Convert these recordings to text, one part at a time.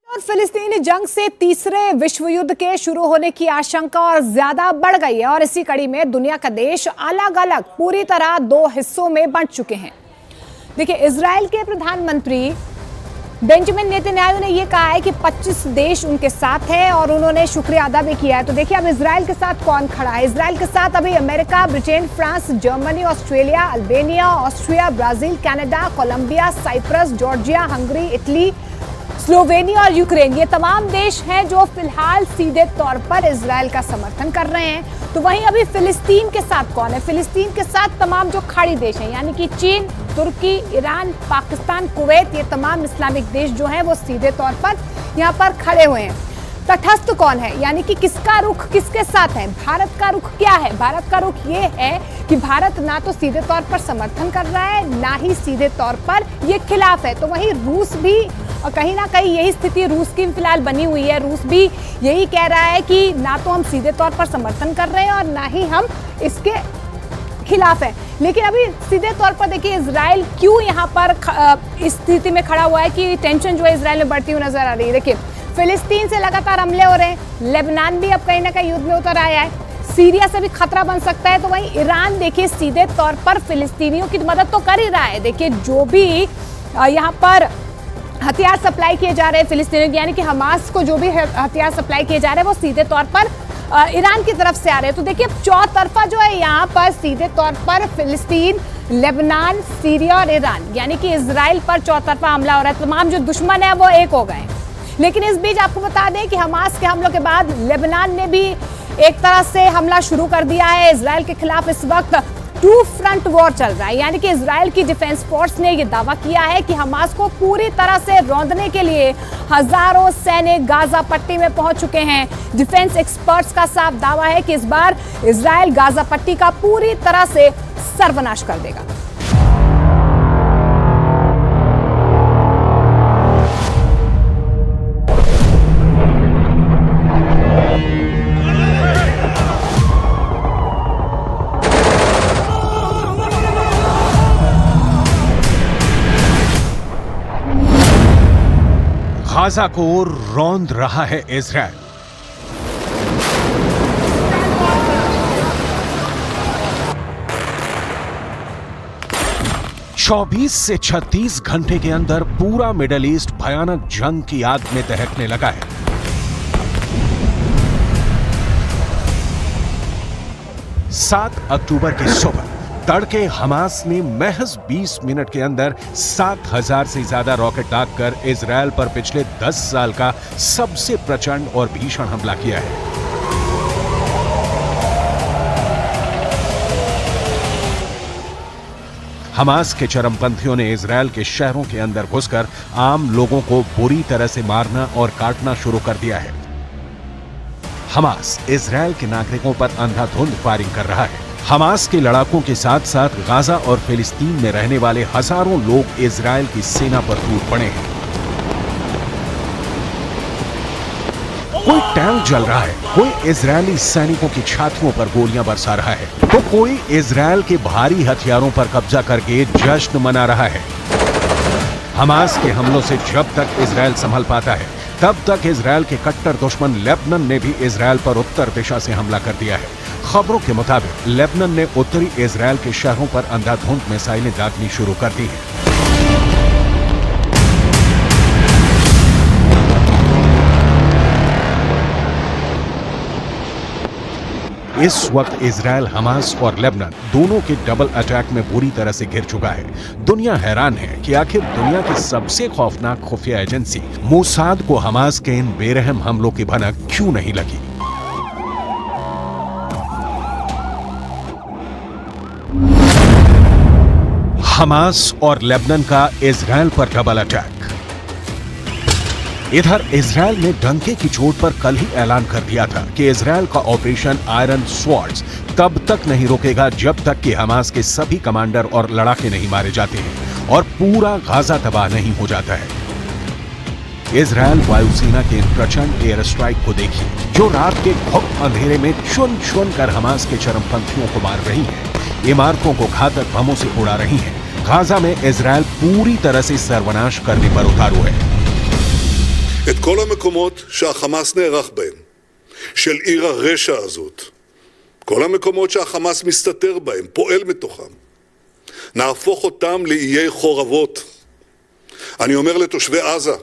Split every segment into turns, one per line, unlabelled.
और फिलिस्तीनी जंग से तीसरे विश्व युद्ध के शुरू होने की आशंका और ज्यादा बढ़ गई है और इसी कड़ी में दुनिया का देश अलग अलग पूरी तरह दो हिस्सों में बंट चुके हैं। देखिए, इजराइल के प्रधानमंत्री बेंजामिन नेतन्याहू ने यह कहा है कि 25 देश उनके साथ हैं और उन्होंने शुक्रिया अदा भी किया है। तो देखिए, अब इजराइल के साथ कौन खड़ा है। इजराइल के साथ अभी America, Britain, France, Germany, Australia, Albania, Austria, Brazil, Canada, Colombia, Cyprus, Georgia, Hungary, Italy, Slovenia और यूक्रेन। ये तमाम देश हैं जो फिलहाल सीधे तौर पर इजराइल का समर्थन कर रहे हैं। तो वहीं अभी फिलिस्तीन के साथ कौन है। फिलिस्तीन के साथ तमाम जो खाड़ी देश हैं, यानी कि चीन, तुर्की, ईरान, पाकिस्तान, कुवैत, ये तमाम इस्लामिक देश जो हैं वो सीधे तौर पर यहाँ पर खड़े हुए हैं। तटस्थ कौन है, यानी कि किसका रुख किसके साथ है। भारत का रुख क्या है। भारत का रुख ये है कि भारत ना तो सीधे तौर पर समर्थन कर रहा है, ना ही सीधे तौर पर ये खिलाफ है। तो वहीं रूस भी कहीं ना कहीं यही स्थिति रूस की फिलहाल बनी हुई है। रूस भी यही कह रहा है कि ना तो हम सीधे तौर पर समर्थन कर रहे हैं और ना ही हम इसके खिलाफ है। लेकिन अभी सीधे तौर पर देखिए, इजराइल क्यों यहाँ पर इस स्थिति में खड़ा हुआ है कि टेंशन जो है इजराइल में बढ़ती हुई नजर आ रही है। देखिए, फिलिस्तीन से लगातार हमले हो रहे हैं, लेबनान भी अब कहीं ना कहीं युद्ध में उतर आया है, सीरिया से भी खतरा बन सकता है। तो वहीं ईरान देखिए सीधे तौर पर फिलिस्तीनियों की मदद तो कर ही रहा है। देखिए, जो भी यहाँ पर हथियार सप्लाई किए जा रहे हैं फिलिस्तीनियों, यानी कि हमास को जो भी हथियार सप्लाई किए जा रहे हैं वो सीधे तौर पर ईरान की तरफ से आ रहे हैं। तो देखिए, चौतरफा जो है यहाँ पर सीधे तौर पर फिलिस्तीन, लेबनान, सीरिया और ईरान, यानी कि इजराइल पर चौतरफा हमला हो रहा है। तमाम जो दुश्मन है वो एक हो गए। लेकिन इस बीच आपको बता दें कि हमास के हमलों के बाद लेबनान ने भी एक तरह से हमला शुरू कर दिया है। इजराइल के खिलाफ इस वक्त टू फ्रंट वॉर चल रहा है, यानी कि इजराइल की डिफेंस फोर्स ने यह दावा किया है कि हमास को पूरी तरह से रौंदने के लिए हजारों सैनिक गाजा पट्टी में पहुंच चुके हैं। डिफेंस एक्सपर्ट्स का साफ दावा है कि इस बार इजराइल गाजा पट्टी का पूरी तरह से सर्वनाश कर देगा।
गाजा को रौंद रहा है इजराइल। चौबीस से 36 घंटे के अंदर पूरा मिडल ईस्ट भयानक जंग की आग में दहकने लगा है। सात अक्टूबर की सुबह तड़के हमास ने महज 20 मिनट के अंदर 7,000 से ज्यादा रॉकेट दागकर इजराइल पर पिछले 10 साल का सबसे प्रचंड और भीषण हमला किया है। हमास के चरमपंथियों ने इजराइल के शहरों के अंदर घुसकर आम लोगों को बुरी तरह से मारना और काटना शुरू कर दिया है। हमास इजराइल के नागरिकों पर अंधाधुंध फायरिंग कर रहा है। हमास के लड़ाकों के साथ साथ गाजा और फिलिस्तीन में रहने वाले हजारों लोग इजराइल की सेना पर टूट पड़े हैं। कोई टैंक जल रहा है, कोई इजरायली सैनिकों की छातियों पर गोलियां बरसा रहा है, तो कोई इजराइल के भारी हथियारों पर कब्जा करके जश्न मना रहा है। हमास के हमलों से जब तक इजराइल संभल पाता है, तब तक इजराइल के कट्टर दुश्मन लेबनान ने भी इजराइल पर उत्तर दिशा से हमला कर दिया है। खबरों के मुताबिक लेबनान ने उत्तरी इजराइल के शहरों पर अंधाधुंध मिसाइलें दागनी शुरू कर दी हैं। इस वक्त इजराइल हमास और लेबनान दोनों के डबल अटैक में बुरी तरह से घिर चुका है। दुनिया हैरान है कि आखिर दुनिया की सबसे खौफनाक खुफिया एजेंसी मोसाद को हमास के इन बेरहम हमलों की भनक क्यों नहीं लगी। हमास और लेबनान का इजराइल पर डबल अटैक। इधर इजराइल ने डंके की चोट पर कल ही ऐलान कर दिया था कि इजराइल का ऑपरेशन आयरन स्वॉर्ड्स तब तक नहीं रुकेगा जब तक कि हमास के सभी कमांडर और लड़ाके नहीं मारे जाते हैं और पूरा गाजा तबाह नहीं हो जाता है। इजराइल वायुसेना के इन प्रचंड एयर स्ट्राइक को देखिए, जो रात के घुप अंधेरे में चुन चुन कर हमास के चरमपंथियों को मार रही है, इमारतों को घातक बमों से उड़ा रही है। गाजा में इजराइल पूरी तरह से सर्वनाश करने पर उतारू है।
את כל המקומות שהחמאס נערך בהם, של עיר הרשע הזאת, כל המקומות שהחמאס מסתתר בהם, פועל מתוכם, נהפוך אותם לאיי חורבות. אני אומר לתושבי עזה,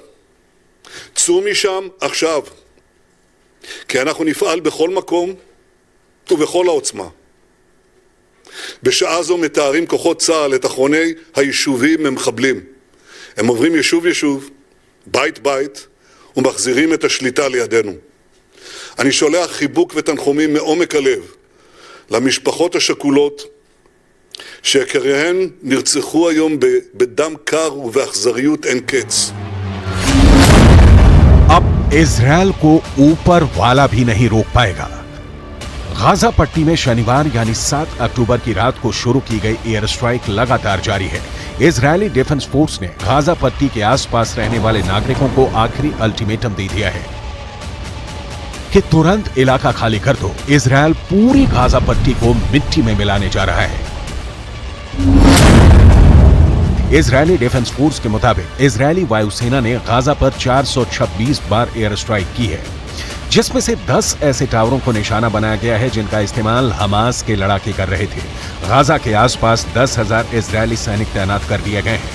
צאו משם עכשיו, כי אנחנו נפעל בכל מקום ובכל העוצמה. בשעה זו מתארים כוחות צה"ל את אחרוני היישובים ממחבלים. הם עוברים יישוב יישוב, בית בית, ומחזירים את השליטה לידינו. אני שולח חיבוק ותנחומים מעומק הלב למשפחות השכולות שיקיריהן נרצחו היום בדם קר ובאכזריות אין קץ.
अब इजरायल को ऊपर वाला भी नहीं रोक पाएगा। गाजा पट्टी में शनिवार यानी 7 अक्टूबर की रात को शुरू की गई एयर स्ट्राइक लगातार जारी है। इजरायली डिफेंस फोर्स ने गाजा पट्टी के आसपास रहने वाले नागरिकों को आखिरी अल्टीमेटम दे दिया है कि तुरंत इलाका खाली कर दो। इजरायल पूरी गाजा पट्टी को मिट्टी में मिलाने जा रहा है। इजरायली डिफेंस फोर्स के मुताबिक इजरायली वायुसेना ने गाजा पर 426 बार एयर स्ट्राइक की है, जिसमें से 10 ऐसे टावरों को निशाना बनाया गया है जिनका इस्तेमाल हमास के लड़ाके कर रहे थे। गाजा के आसपास 10,000 इजरायली सैनिक तैनात कर दिए गए हैं।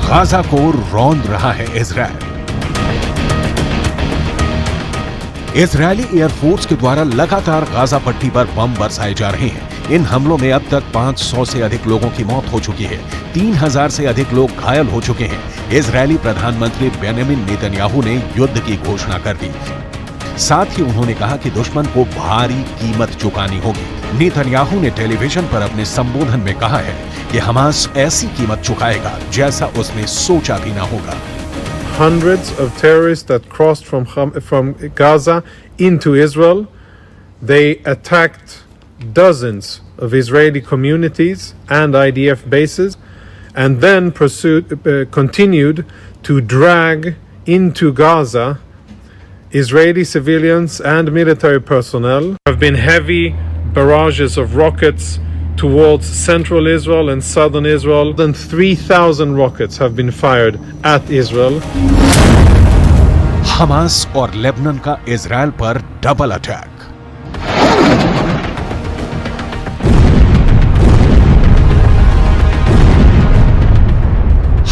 गाजा को रौंद रहा है इजरायल। इजरायली एयरफोर्स के द्वारा लगातार गाजा पट्टी पर बम बरसाए जा रहे हैं। इन हमलों में अब तक 500 से अधिक लोगों की मौत हो चुकी है। 3000 से अधिक लोग घायल हो चुके हैं। इजरायली प्रधानमंत्री बेंजामिन नेतन्याहू ने युद्ध की घोषणा कर दी। साथ ही उन्होंने कहा कि दुश्मन को भारी कीमत चुकानी होगी। नेतन्याहू ने टेलीविजन पर अपने संबोधन में कहा है कि हमास ऐसी कीमत चुकाएगा जैसा उसने सोचा भी ना होगा।
Hundreds of terrorists that crossed from Gaza into Israel. They attacked dozens of Israeli communities and IDF bases, and then continued to drag into Gaza Israeli civilians and military personnel. There have been heavy barrages of rockets towards central Israel and southern Israel. More than 3,000 rockets have been fired at Israel.
Hamas और Lebanon का Israel पर double attack.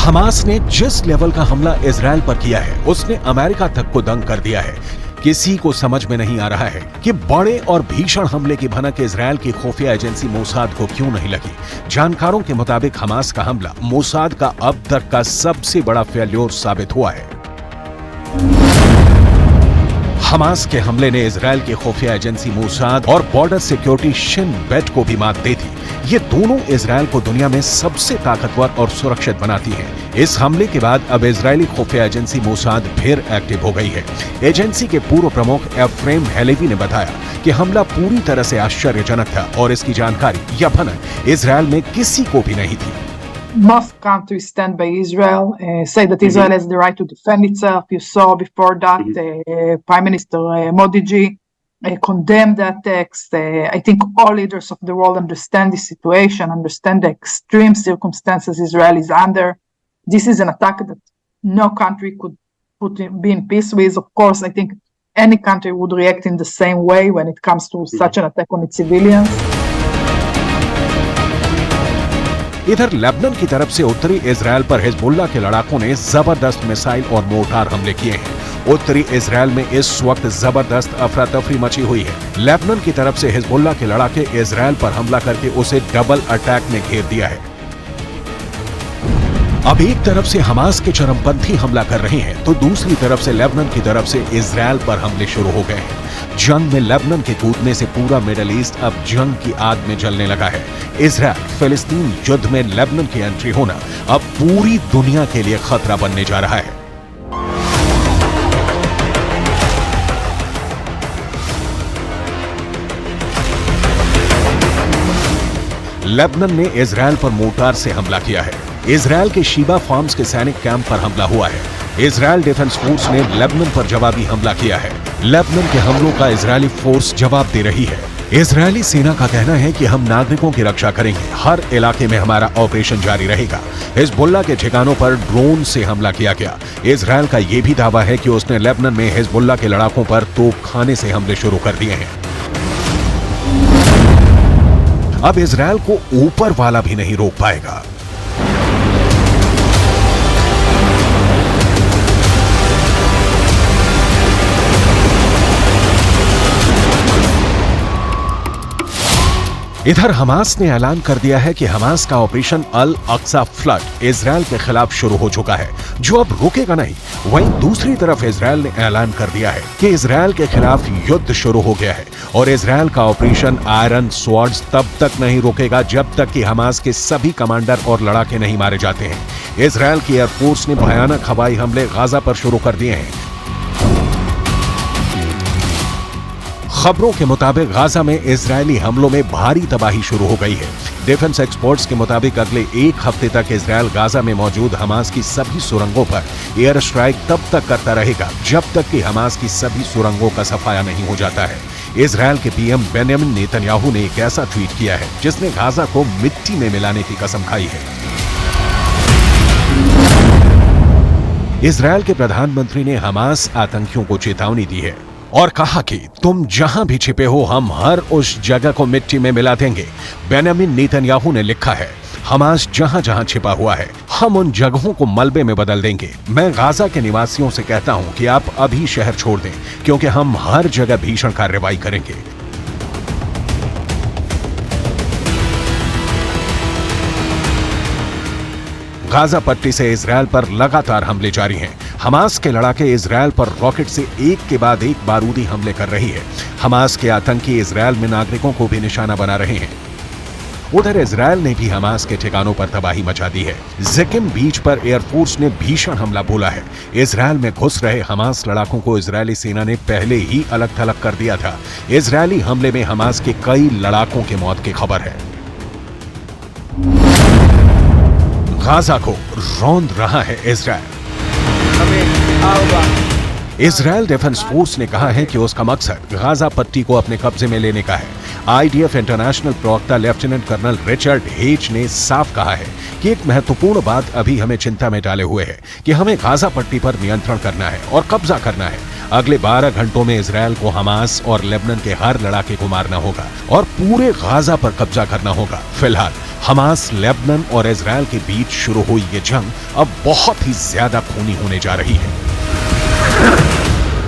Hamas ने जिस level का हमला Israel पर किया है उसने अमेरिका तक को दंग कर दिया है। किसी को समझ में नहीं आ रहा है कि बड़े और भीषण हमले की भनक इजरायल की खुफिया एजेंसी मोसाद को क्यों नहीं लगी। जानकारों के मुताबिक हमास का हमला मोसाद का अब तक का सबसे बड़ा फेल्योर साबित हुआ है। हमास के हमले ने इजरायल की खुफिया एजेंसी मोसाद और बॉर्डर सिक्योरिटी शिन बेट को भी मात दी थी। ये दोनों इजरायल को दुनिया में सबसे ताकतवर और सुरक्षित बनाती हैं। इस हमले के बाद अब इजरायली खुफिया एजेंसी मोसाद फिर एक्टिव हो गई है। एजेंसी के पूर्व प्रमुख एफ्रेम हेलेवी ने बताया कि हमला पूरी तरह से आश्चर्यजनक था और इसकी जानकारी या भनक इजरायल में किसी को भी नहीं थी।
Most countries stand by Israel, say that Israel has the right to defend itself. You saw before that Prime Minister Modi ji condemned the attacks. I think all leaders of the world understand the situation, understand the extreme circumstances Israel is under. This is an attack that no country could be in peace with. Of course, I think any country would react in the same way when it comes to such an attack on its civilians.
इधर Lebanon की तरफ से उत्तरी Israel पर Hezbollah के लड़ाकों ने जबरदस्त मिसाइल और मोर्टार हमले किए हैं। उत्तरी इजरायल में इस वक्त जबरदस्त अफरा तफरी मची हुई है। लेबनान की तरफ से हिजबुल्लाह के लड़ाके इजरायल पर हमला करके उसे डबल अटैक में घेर दिया है। अब एक तरफ से हमास के चरमपंथी हमला कर रहे हैं तो दूसरी तरफ से लेबनान की तरफ से इजरायल पर हमले शुरू हो गए हैं। जंग में लेबनान के कूदने से पूरा मिडिल ईस्ट अब जंग की आग में जलने लगा है। इजरायल फिलिस्तीन युद्ध में लेबनान की एंट्री होना अब पूरी दुनिया के लिए खतरा बनने जा रहा है। लेबनान ने इजरायल पर मोर्टार से हमला किया है। इजरायल के शीबा फार्म्स के सैनिक कैंप पर हमला हुआ है। इजरायल डिफेंस फोर्स ने लेबनान पर जवाबी हमला किया है। लेबनान के हमलों का इजरायली फोर्स जवाब दे रही है। इजरायली सेना का कहना है कि हम नागरिकों की रक्षा करेंगे, हर इलाके में हमारा ऑपरेशन जारी रहेगा। हिजबुल्लाह के ठिकानों पर ड्रोन से हमला किया गया। इजरायल का यह भी दावा है कि उसने लेबनान में हिजबुल्लाह के लड़ाकों पर तोपखाने से हमले शुरू कर दिए हैं। अब इजरायल को ऊपर वाला भी नहीं रोक पाएगा। इधर हमास ने ऐलान कर दिया है कि हमास का ऑपरेशन अल अक्सा फ्लड इजरायल के खिलाफ शुरू हो चुका है, जो अब रुकेगा नहीं। वहीं दूसरी तरफ इजरायल ने ऐलान कर दिया है कि इजरायल के खिलाफ युद्ध शुरू हो गया है और इजरायल का ऑपरेशन आयरन स्वॉर्ड्स तब तक नहीं रुकेगा जब तक कि हमास के सभी कमांडर और लड़ाके नहीं मारे जाते हैं। इजरायल की एयरफोर्स ने भयानक हवाई हमले गाजा पर शुरू कर दिए हैं। खबरों के मुताबिक गाजा में इजरायली हमलों में भारी तबाही शुरू हो गई है। डिफेंस एक्सपर्ट्स के मुताबिक अगले एक हफ्ते तक इजरायल गाजा में मौजूद हमास की सभी सुरंगों पर एयर स्ट्राइक तब तक करता रहेगा जब तक कि हमास की सभी सुरंगों का सफाया नहीं हो जाता है। इजरायल के पीएम बेंजामिन नेतन्याहू ने एक ऐसा ट्वीट किया है जिसने गाजा को मिट्टी में मिलाने की कसम खाई है। इजरायल के प्रधानमंत्री ने हमास आतंकियों को चेतावनी दी है और कहा कि तुम जहां भी छिपे हो, हम हर उस जगह को मिट्टी में मिला देंगे। बेंजामिन नेतन्याहू ने लिखा है, हमास जहां जहां छिपा हुआ है, हम उन जगहों को मलबे में बदल देंगे। मैं गाजा के निवासियों से कहता हूं कि आप अभी शहर छोड़ दें, क्योंकि हम हर जगह भीषण कार्रवाई करेंगे। गाजा पट्टी से इजरायल पर लगातार हमले जारी हैं। हमास के लड़ाके इजरायल पर रॉकेट से एक के बाद एक बारूदी हमले कर रही है। हमास के आतंकी इजरायल में नागरिकों को भी निशाना बना रहे हैं। उधर इजरायल ने भी हमास के ठिकानों पर तबाही मचा दी है। ज़िकिम बीच पर एयरफोर्स ने भीषण हमला बोला है। इजरायल में घुस रहे हमास लड़ाकों को इजरायली सेना ने पहले ही अलग थलग कर दिया था। इजरायली हमले में हमास के कई लड़ाकों की मौत की खबर है। गाजा को रौंद रहा है इजरायल। इजरायल डिफेंस फोर्स ने कहा है कि उसका मकसद गाजा पट्टी को अपने कब्जे में लेने का है। आईडीएफ इंटरनेशनल प्रवक्ता लेफ्टिनेंट कर्नल रिचर्ड हेज ने साफ कहा है कि एक महत्वपूर्ण बात अभी हमें चिंता में डाले हुए है कि हमें गाजा पट्टी पर नियंत्रण करना है और कब्जा करना है। अगले 12 घंटों में इजरायल को हमास और लेबनान के हर लड़ाके को मारना होगा और पूरे गाजा पर कब्जा करना होगा। फिलहाल हमास, लेबनान और इजरायल के बीच शुरू हुई ये जंग अब बहुत ही ज्यादा खूनी होने जा रही है।